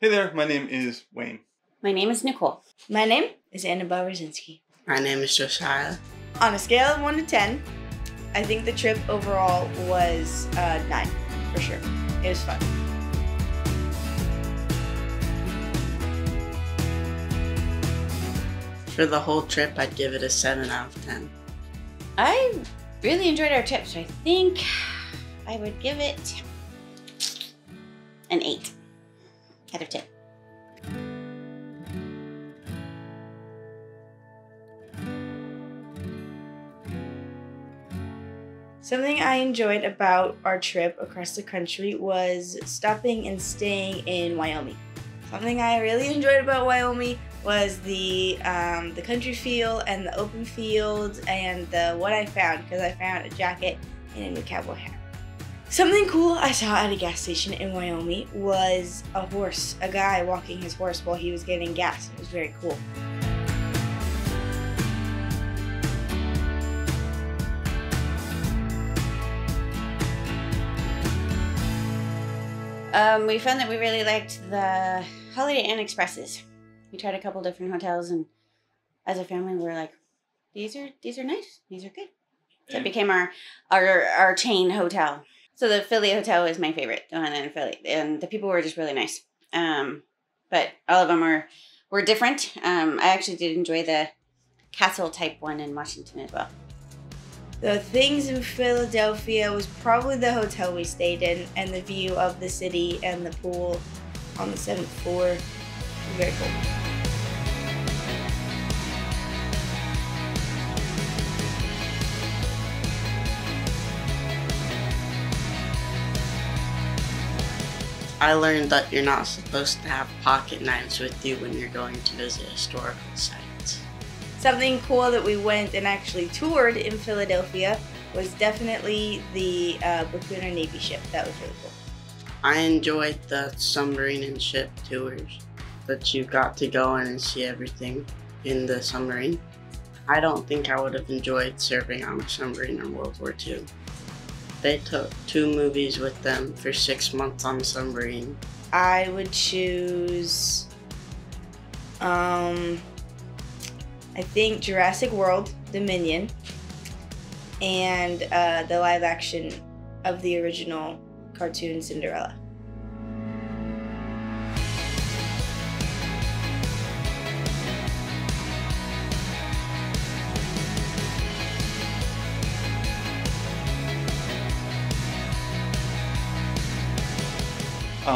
Hey there, my name is Wayne. My name is Nicole. My name is Annabelle Rosinski. My name is Josiah. On a scale of 1 to 10, I think the trip overall was 9, for sure. It was fun. For the whole trip, I'd give it a 7 out of 10. I really enjoyed our trip, so I think I would give it an 8 out of 10. Something I enjoyed about our trip across the country was stopping and staying in Wyoming. Something I really enjoyed about Wyoming was the country feel and the open fields and what I found, because I found a jacket and a new cowboy hat. Something cool I saw at a gas station in Wyoming was a guy walking his horse while he was getting gas. It was very cool. We found that we really liked the Holiday Inn Expresses. We tried a couple different hotels, and as a family, we were like, these are nice. These are good. So it became our chain hotel. So the Philly hotel was my favorite, the one in Philly, and the people were just really nice. But all of them were different. I actually did enjoy the castle type one in Washington as well. The things in Philadelphia was probably the hotel we stayed in and the view of the city and the pool on the 7th floor. Very cool. I learned that you're not supposed to have pocket knives with you when you're going to visit historical sites. Something cool that we went and actually toured in Philadelphia was definitely the Bacuna Navy ship. That was really cool. I enjoyed the submarine and ship tours, that you got to go in and see everything in the submarine. I don't think I would have enjoyed serving on a submarine in World War II. They took 2 movies with them for 6 months on the submarine. I would choose, I think Jurassic World Dominion and the live action of the original cartoon Cinderella.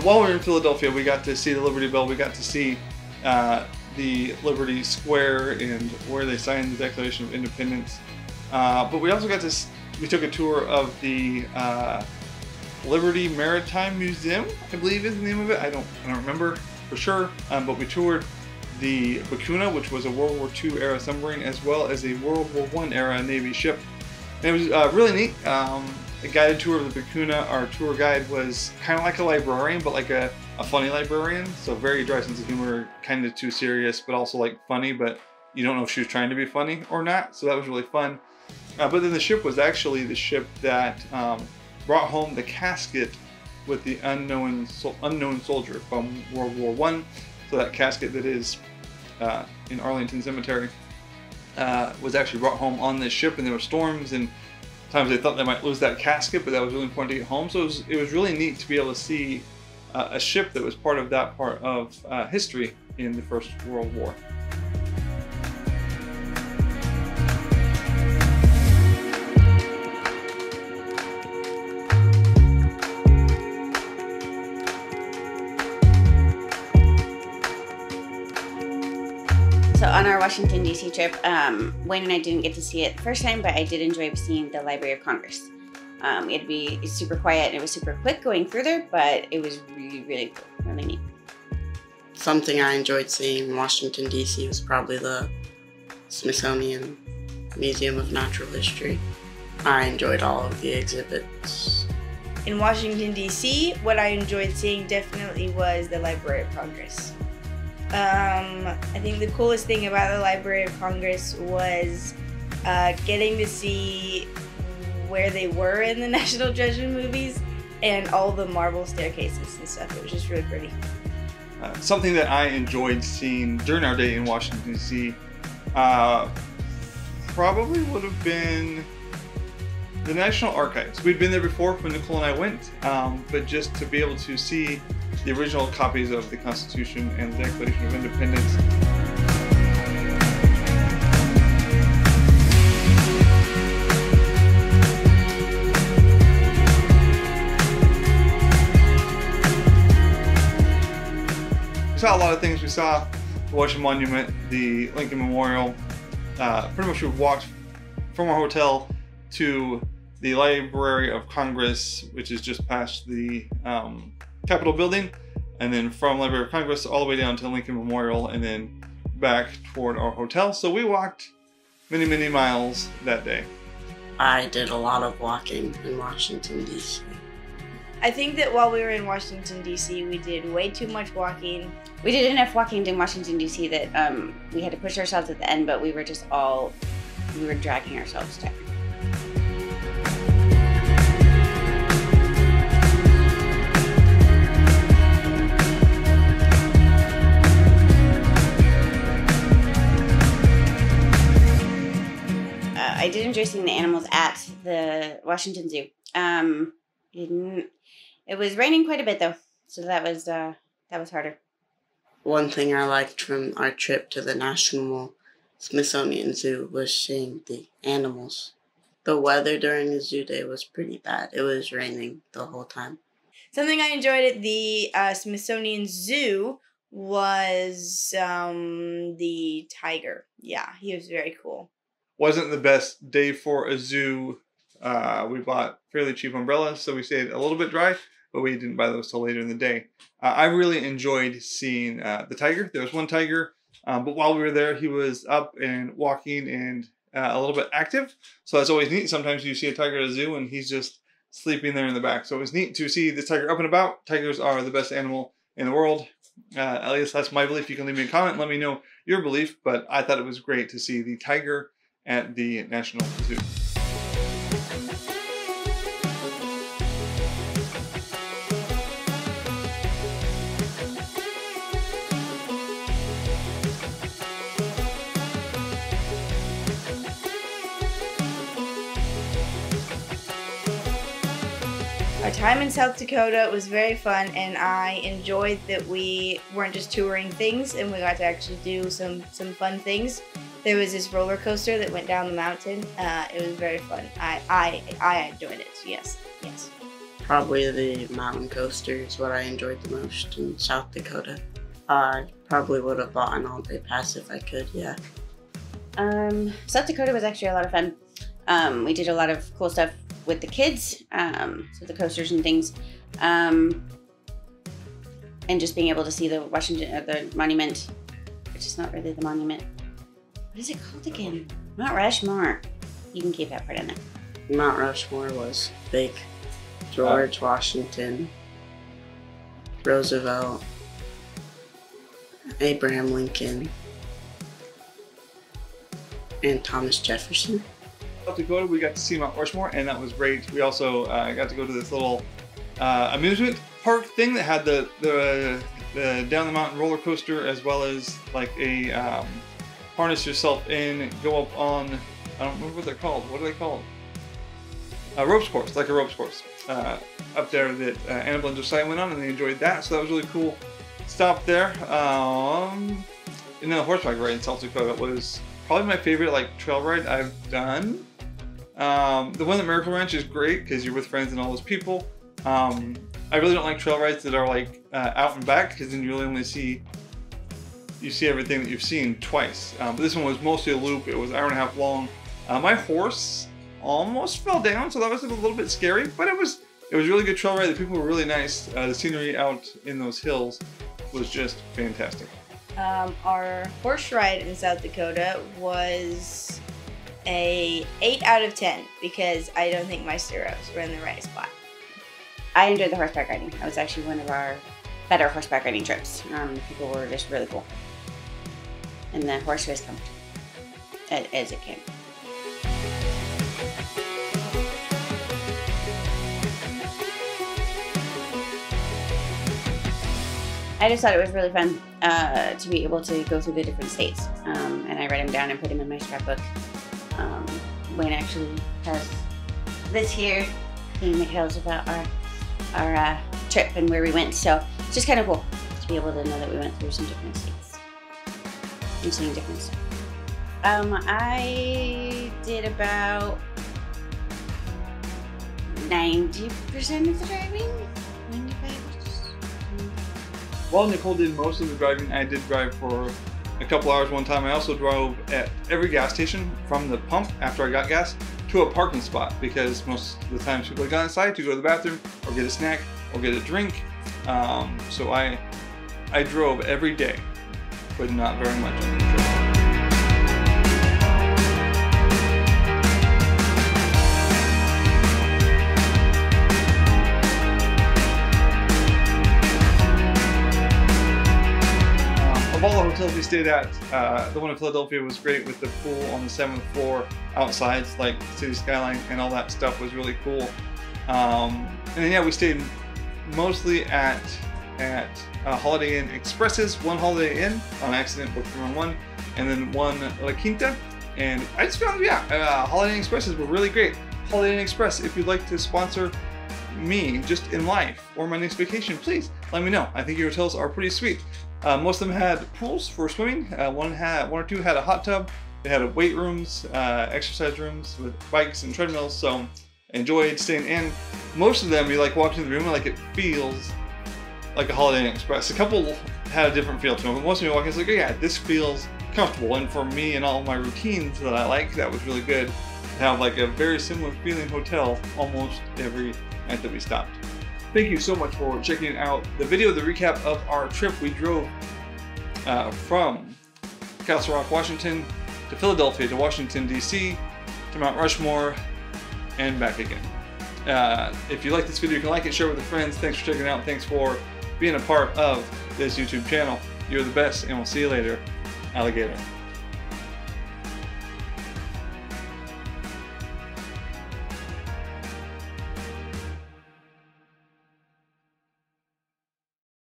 While we were in Philadelphia, we got to see the Liberty Bell. We got to see the Liberty Square and where they signed the Declaration of Independence. But we also we took a tour of the Liberty Maritime Museum, I believe is the name of it. I don't remember for sure. But we toured the Bacuna, which was a World War II era submarine, as well as a World War I era Navy ship. And it was really neat. A guided tour of the Bacuna. Our tour guide was kind of like a librarian, but like a funny librarian. So very dry sense of humor, kind of too serious, but also like funny, but you don't know if she was trying to be funny or not. So that was really fun. But then the ship was actually the ship that brought home the casket with the unknown soldier from World War I. So that casket that is in Arlington Cemetery was actually brought home on this ship, and there were storms and times they thought they might lose that casket, but that was really important to get home. So it was really neat to be able to see a ship that was part of that part of history in the First World War. So on our Washington, D.C. trip, Wayne and I didn't get to see it the first time, but I did enjoy seeing the Library of Congress. We had to be super quiet, and it was super quick going through there, but it was really, really cool, really neat. Something I enjoyed seeing in Washington, D.C. was probably the Smithsonian Museum of Natural History. I enjoyed all of the exhibits. In Washington, D.C., what I enjoyed seeing definitely was the Library of Congress. I think the coolest thing about the Library of Congress was getting to see where they were in the National Treasure movies and all the marble staircases and stuff. It was just really pretty. something that I enjoyed seeing during our day in Washington, D.C. Probably would have been the National Archives. We'd been there before when Nicole and I went, but just to be able to see the original copies of the Constitution and the Declaration of Independence. We saw a lot of things. We saw the Washington Monument, the Lincoln Memorial. Pretty much we walked from our hotel to the Library of Congress, which is just past the Capitol building, and then from Library of Congress all the way down to Lincoln Memorial, and then back toward our hotel. So we walked many, many miles that day. I did a lot of walking in Washington, D.C. I think that while we were in Washington, D.C., we did way too much walking. We did enough walking in Washington, D.C. that we had to push ourselves at the end, but we were just we were dragging ourselves down. I did enjoy seeing the animals at the Washington Zoo. It was raining quite a bit though, so that was harder. One thing I liked from our trip to the National Smithsonian Zoo was seeing the animals. The weather during the zoo day was pretty bad. It was raining the whole time. Something I enjoyed at the Smithsonian Zoo was the tiger. Yeah, he was very cool. Wasn't the best day for a zoo. We bought fairly cheap umbrellas, so we stayed a little bit dry, but we didn't buy those till later in the day. I really enjoyed seeing the tiger. There was one tiger, but while we were there, he was up and walking and a little bit active. So that's always neat. Sometimes you see a tiger at a zoo and he's just sleeping there in the back. So it was neat to see the tiger up and about. Tigers are the best animal in the world. At least that's my belief. You can leave me a comment and let me know your belief, but I thought it was great to see the tiger at the National Zoo. Our time in South Dakota was very fun, and I enjoyed that we weren't just touring things and we got to actually do some fun things. There was this roller coaster that went down the mountain. It was very fun. I enjoyed it. Yes. Probably the mountain coaster is what I enjoyed the most in South Dakota. I probably would have bought an all-day pass if I could, yeah. South Dakota was actually a lot of fun. We did a lot of cool stuff with the kids, so the coasters and things, and just being able to see the the monument, which is not really the monument. What is it called again? Mount Rushmore. You can keep that part in there. Mount Rushmore was big. George Washington, Roosevelt, Abraham Lincoln, and Thomas Jefferson. South Dakota, we got to see Mount Rushmore, and that was great. We also got to go to this little amusement park thing that had the down the mountain roller coaster, as well as like a harness yourself in, go up on, I don't remember what they're called. What are they called? A ropes course, like a ropes course up there that Annabelle and Josiah went on, and they enjoyed that. So that was really cool. Stopped there. And then the horseback ride in South Dakota was probably my favorite like trail ride I've done. The one at Miracle Ranch is great because you're with friends and all those people. I really don't like trail rides that are like out and back, because then you really only see everything that you've seen twice. But this one was mostly a loop. It was an hour and a half long. My horse almost fell down, so that was a little bit scary, but it was a really good trail ride. The people were really nice. The scenery out in those hills was just fantastic. Our horse ride in South Dakota was a 8 out of 10 because I don't think my stirrups were in the right spot. I enjoyed the horseback riding. That was actually one of our better horseback riding trips. People were just really cool. And the horse was comfortable, as it can. I just thought it was really fun to be able to go through the different states. And I write them down and put them in my scrapbook. Wayne actually has this here, and it tells about our trip and where we went. So it's just kind of cool to be able to know that we went through some different states and seeing different stuff. I did about 90% of the driving. 95. While Nicole did most of the driving, I did drive for a couple hours one time. I also drove at every gas station from the pump after I got gas to a parking spot, because most of the times people got inside to go to the bathroom or get a snack or get a drink. So I drove every day, but not very much on the trip. Of all the hotels we stayed at, the one in Philadelphia was great with the pool on the 7th floor outside, like city skyline and all that stuff was really cool. And then yeah, we stayed mostly at Holiday Inn Expresses, one Holiday Inn on accident, booked the wrong one, and then one La Quinta. And I just found, Holiday Inn Expresses were really great. Holiday Inn Express, if you'd like to sponsor me just in life or my next vacation, please let me know. I think your hotels are pretty sweet. Most of them had pools for swimming. One or two had a hot tub. They had weight rooms, exercise rooms with bikes and treadmills. So I enjoyed staying in. Most of them, you like walk into the room and like it feels like a Holiday Inn Express. A couple had a different feel to them, but most of them you walk in, it's like, oh yeah, this feels comfortable. And for me and all my routines that I like, that was really good to have like a very similar feeling hotel almost every night that we stopped. Thank you so much for checking out the video, the recap of our trip. We drove from Castle Rock, Washington to Philadelphia to Washington, D.C. to Mount Rushmore and back again. If you like this video, you can like it, share it with your friends. Thanks for checking it out. Thanks for being a part of this YouTube channel. You're the best, and we'll see you later, alligator.